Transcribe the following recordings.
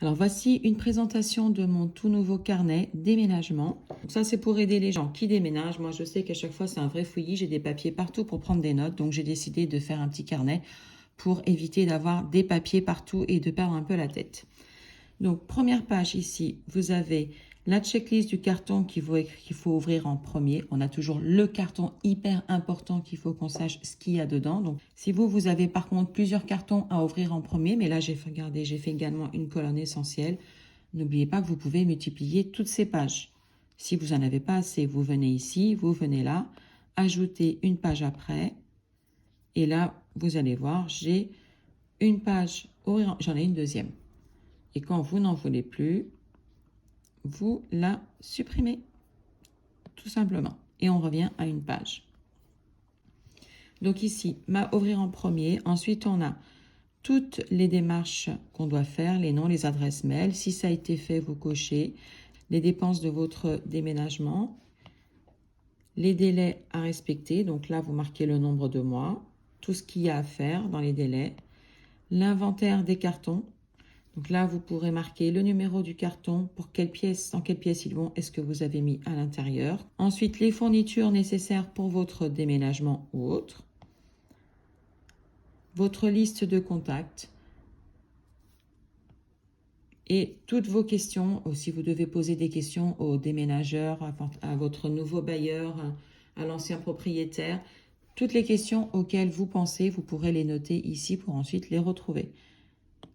Alors voici une présentation de mon tout nouveau carnet déménagement. Donc ça c'est pour aider les gens qui déménagent. Moi je sais qu'à chaque fois c'est un vrai fouillis, j'ai des papiers partout pour prendre des notes. Donc j'ai décidé de faire un petit carnet pour éviter d'avoir des papiers partout et de perdre un peu la tête. Donc première page ici, vous avez la checklist du carton qu'il faut ouvrir en premier. On a toujours le carton hyper important qu'il faut qu'on sache ce qu'il y a dedans. Donc, si vous avez par contre plusieurs cartons à ouvrir en premier, mais là, j'ai fait également une colonne essentielle. N'oubliez pas que vous pouvez multiplier toutes ces pages. Si vous n'en avez pas assez, vous venez ici, vous venez là, ajoutez une page après. Et là, vous allez voir, j'ai une page, j'en ai une deuxième. Et quand vous n'en voulez plus, vous la supprimez, tout simplement. Et on revient à une page. Donc ici, ouvrir en premier. Ensuite, on a toutes les démarches qu'on doit faire, les noms, les adresses mail. Si ça a été fait, vous cochez. Les dépenses de votre déménagement. Les délais à respecter. Donc là, vous marquez le nombre de mois. Tout ce qu'il y a à faire dans les délais. L'inventaire des cartons. Donc là, vous pourrez marquer le numéro du carton, pour quelle pièce, dans quelle pièce ils vont, est-ce que vous avez mis à l'intérieur. Ensuite, les fournitures nécessaires pour votre déménagement ou autre. Votre liste de contacts. Et toutes vos questions, si vous devez poser des questions aux déménageurs, à votre nouveau bailleur, à l'ancien propriétaire, toutes les questions auxquelles vous pensez, vous pourrez les noter ici pour ensuite les retrouver.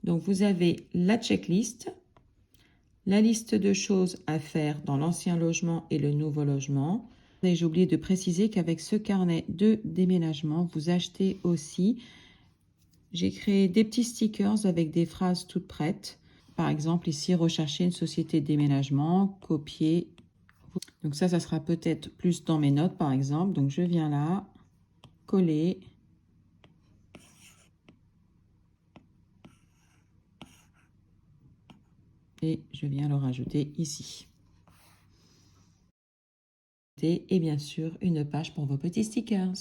Donc, vous avez la checklist, la liste de choses à faire dans l'ancien logement et le nouveau logement. Et j'ai oublié de préciser qu'avec ce carnet de déménagement, vous achetez aussi, j'ai créé des petits stickers avec des phrases toutes prêtes. Par exemple, ici, rechercher une société de déménagement, copier. Donc ça sera peut-être plus dans mes notes, par exemple. Donc je viens là, coller. Et je viens le rajouter ici. Et bien sûr, une page pour vos petits stickers.